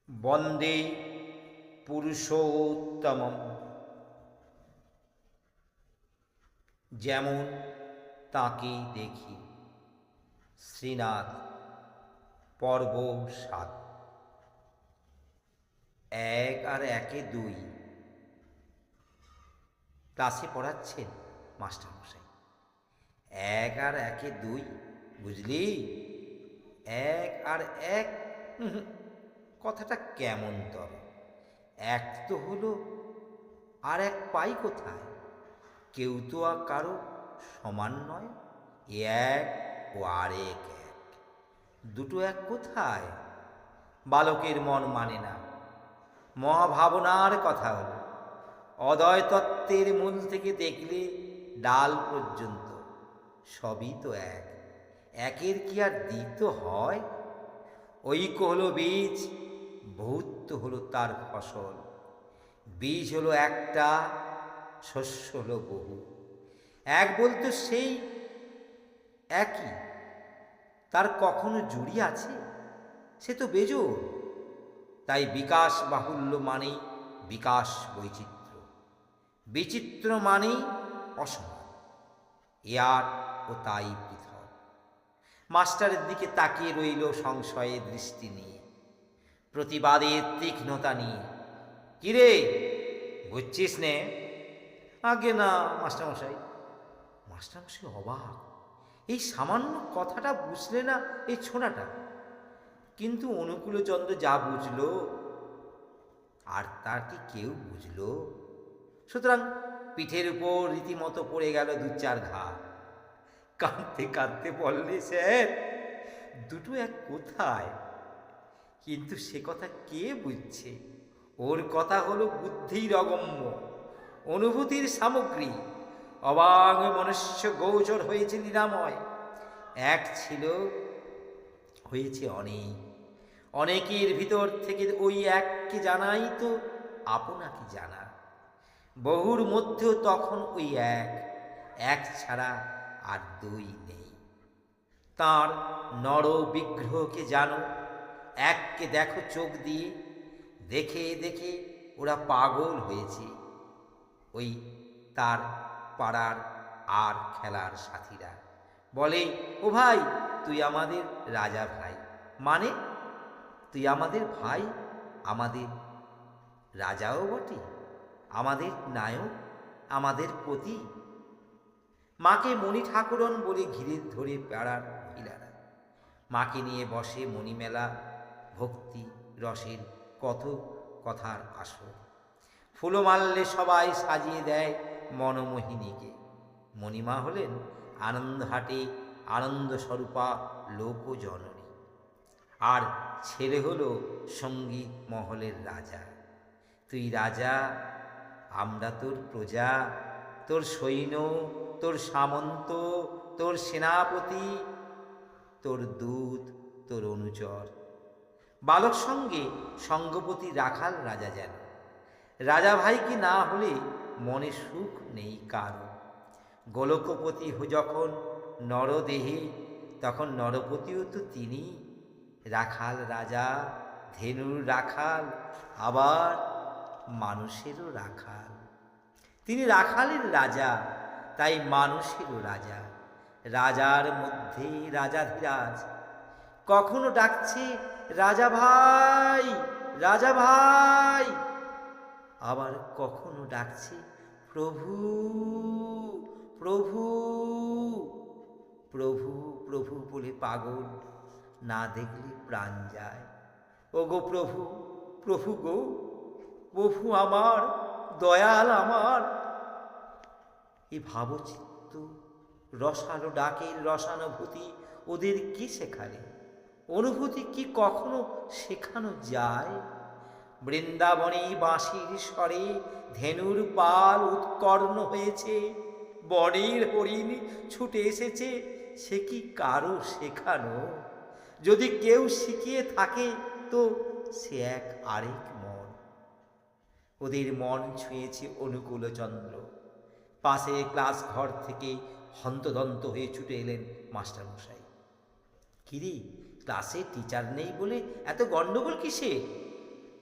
বন্দে পুরুষোত্তমম। যেমন তাঁকেই দেখি। শ্রীনাথ, পর্ব ৭। এক আর একে দুই। ক্লাসে পড়াচ্ছেন মাস্টারমশাই। এক আর একে দুই, বুঝলি? এক আর এক, কথাটা কেমন তর? এক তো হলো, আর এক পাই কোথায়? কেউ তো আর কারো সমান নয়। এ এক ও আর এক এক, দুটো এক কোথায়? বালকের মন মানে না। মহাভাবনার কথা হলো, অদয় তত্ত্বের মূল থেকে দেখলে ডাল পর্যন্ত সবই তো এক। একের কি আর দ্বিতীয় হয়? ঐক্য হলো বীজ, বহুত্ব হলো তার ফসল। বীজ হলো একটা, শস্য হলো বহু। এক বলতে সেই একই, তার কখনো জুড়ি আছে? সে তো বেজোড়। তাই বিকাশ বাহুল্য মানেই বিকাশ বৈচিত্র্য, বিচিত্র মানেই অসমান। এ আর ও তাই পৃথক। মাস্টারের দিকে তাকিয়ে রইল সংশয়ের দৃষ্টি নিয়ে, প্রতিবাদের তীক্ষ্ণতা নিয়ে। কিরে, বুঝছিস নে? আগে না মাস্টারমশাই। মাস্টারমশাই অবাক। এই সামান্য কথাটা বুঝলে না এই ছোঁড়াটা? কিন্তু অনুকূলচন্দ্র যা বুঝল, আর তার কি কেউ বুঝল? সুতরাং পিঠের উপর রীতিমতো পড়ে গেল দু চার ঘা। কাঁদতে কাঁদতে বললে, স্যার, দুটো এক কোথায়? কিন্তু সে কথা কে বুঝছে? ওর কথা হলো বুদ্ধির অগম্য, অনুভূতির সামগ্রী। অবাঙ মনুষ্য গোচর হয়েছে নিরাময়। এক ছিল, হয়েছে অনেক। অনেকের ভিতর থেকে ওই এককে জানাই তো আপনাকে জানা। বহুর মধ্যেও তখন ওই এক, এক ছাড়া আর দুই নেই। তাঁর নর বিগ্রহকে জানো, এককে দেখো চোখ দিয়ে। দেখে দেখে ওরা পাগল হয়েছে, ওই তার পাড়ার আর খেলার সাথীরা। বলে, ও ভাই, তুই আমাদের রাজা ভাই। মানে? তুই আমাদের ভাই, আমাদের রাজাও বটে, আমাদের নায়ক, আমাদের পতি। মাকে মণি ঠাকুরন বলে ঘিরে ধরে পাড়ার মহিলারা। মাকে নিয়ে বসে মণিমেলা, ভক্তি রসের কত কথার আসর। ফুলমাল্যে সবাই সাজিয়ে দেয় মনমোহিনীকে। মণিমা হলেন আনন্দহাটে আনন্দস্বরূপা লোকজননী, আর ছেলে হলো সঙ্গীত মহলের রাজা। তুই রাজা, আমরা তোর প্রজা, তোর সৈন্য, তোর সামন্ত, তোর সেনাপতি, তোর দূত, তোর অনুচর। বালক সঙ্গে সঙ্গপতি রাখাল রাজা যেন। রাজা ভাইকে না হলে মনে সুখ নেই কারো। গোলকপতি যখন নরদেহে, তখন নরপতিও তো তিনি। রাখাল রাজা, ধেনুর রাখাল, আবার মানুষেরও রাখাল। তিনি রাখালের রাজা, তাই মানুষেরও রাজা। রাজার মধ্যে রাজাধিরাজ। কখনো ডাকছে রাজা ভাই, রাজা ভাই, আবার কখনো ডাকছে প্রভু, প্রভু, প্রভু, প্রভু বলে পাগল। না দেখলে প্রাণ যায়। ও গো প্রভু, প্রভু গো, প্রভু আমার, দয়াল আমার। এ ভাবচিত্ত রসালো ডাকের রসানুভূতি ওদের কি শেখালে? অনুভূতি কি কখনো শেখানো যায়? বৃন্দাবনে বাঁশির স্বরে ধেনুর পাল উৎকর্ণ হয়েছে, বনের হরিণ ছুটে এসেছে, সে কি কারো শেখানো? যদি কেউ শিখিয়ে থাকে তো সে এক আরেক মন। ওদের মন ছুঁয়েছে অনুকূলচন্দ্র। পাশে ক্লাস ঘর থেকে হন্তদন্ত হয়ে ছুটে এলেন মাস্টারমশাই। কিরে, ক্লাসে টিচার নেই বলে এত গণ্ডগোল কিসে?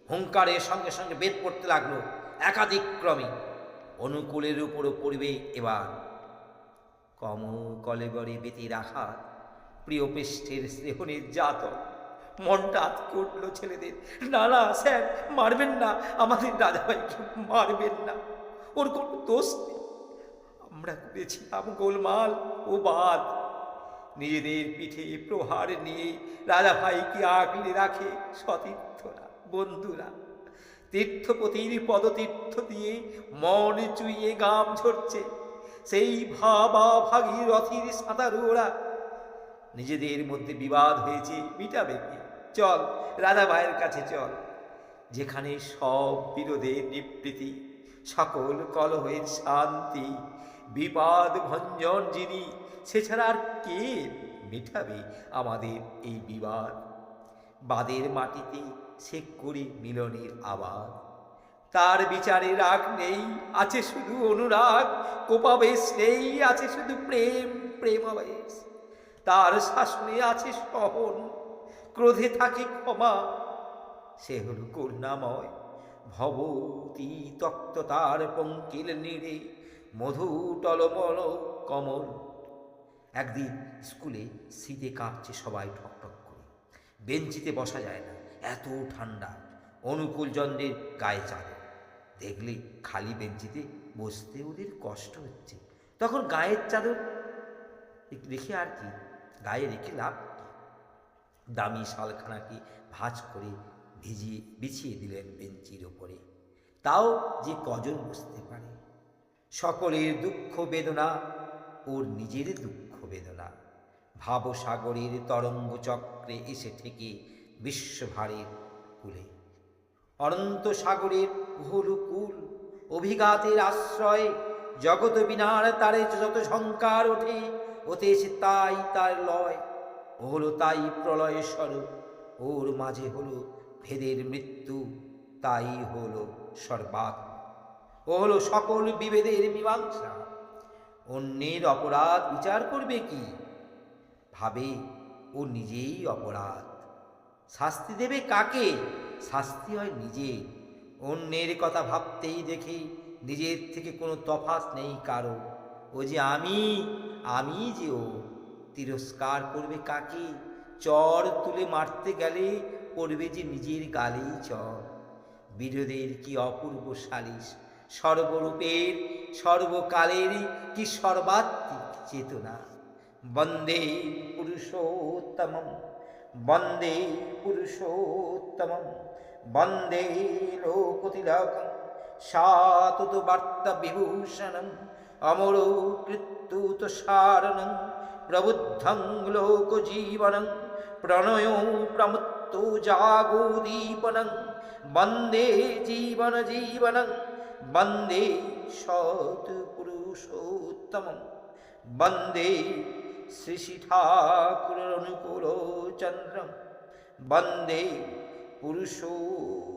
হুঙ্কারের সঙ্গে সঙ্গে বেদ পড়তে লাগলো একাধিক ক্রমে। অনুকূলের উপরও পড়বে এবার। কলেবরে বেতে রাখা প্রিয় পৃষ্ঠের স্নেহ নির্যাতন। মনটা আটকে উঠল ছেলেদের। না না স্যার, মারবেন না, আমাদের দাদাভাইকে মারবেন না, ওর কোনো দোষ নেই, আমরা করেছিলাম গোলমাল ও বাদ। নিজেদের পিঠে প্রহার নিয়ে রাজাভাইকে আগলে রাখে সতীর্থরা, বন্ধুরা। তীর্থপতির পদতীর্থ দিয়ে মন চুইয়ে গাম ঝরছে সেই ভাবা ভাগীরথীর সাঁতারুরা। নিজেদের মধ্যে বিবাদ হয়েছে, মিটাবে কি? চল রাধাভাইয়ের কাছে চল, যেখানে সব বিরোধের নিবৃত্তি, সকল কলহের শান্তি, বিবাদ ভঞ্জন যিনি, সে ছাড়া আর কে মেটাবে আমাদের এই বিবাদ? বাদের মাটিতে সে করে মিলনের আবাদ। তার বিচারে রাগ নেই, আছে শুধু অনুরাগ, কোপাবেশ নেই, আছে শুধু প্রেম প্রেমাবেশ। তার শাসনে আছে সহন, ক্রোধে থাকে ক্ষমা, সে হল করুণাময়। ভবতী তক্ত তার পঙ্কিল নীড়ে, মধু টলমল কমল। একদিন স্কুলে শীতে কাঁপছে সবাই ঠকঠক করে, বেঞ্চিতে বসা যায় না, এত ঠান্ডা। অনুকূল চন্দ্রের গায়ে চাদর, দেখলে খালি বেঞ্চিতে বসতে ওদের কষ্ট হচ্ছে। তখন গায়ের চাদর রেখে আর কি, গায়ে রেখে লাভ কি? দামি শালখানাকে ভাঁজ করে বিছিয়ে দিলেন বেঞ্চির ওপরে। তাও যে কজন বুঝতে পারে সকলের দুঃখ বেদনা, ওর নিজের দুঃখ বেদনা। ভাবসাগরের তরঙ্গ চক্রে এসে ঠেকে বিশ্বভারের কূলে। অনন্ত সাগরের কুল, অভিঘাতের আশ্রয়, জগৎ বিনার তারে যত ঝঙ্কার ওঠে, ওতে এসে তাই তার লয়। ও হলো তাই প্রলয় স্বরূপ, ওর মাঝে হলো ভেদের মৃত্যু, তাই হলো সর্বাত্ম। ও হলো সকল বিভেদের মীমাংসা। অন্যের অপরাধ বিচার করবে কি? ভাবে ও নিজেই অপরাধ। শাস্তি দেবে কাকে? শাস্তি হয় নিজে। অন্যের কথা ভাবতেই দেখে নিজের থেকে কোনো তফাৎ নেই কারো। ও যে আমি যে ও। তিরস্কার করবে কাকে? চর তুলে মারতে গেলে পড়বে যে নিজের গালেই চর। বিরোধের কি অপূর্ব সালিস, সর্বরূপের সর্বকালের কি সর্বাত্মিক চেতনা। বন্দে পুরুষোত্তমম, বন্দে পুরুষোত্তমম, বন্দে লোকতিলকম, সাতত বার্তা বিভূষণম, অমর কৃত্যুত সারণং, প্রবুদ্ধং লোকজীবনং, প্রণয় প্রমুক্ত জাগোদীপনং, বন্দে জীবন জীবনং, বন্দে সৎপুরুষোত্তমম, বন্দে শ্রী শ্রী ঠাকুর অনুকূল চন্দ্রম, বন্দে পুরুষোত্তমম।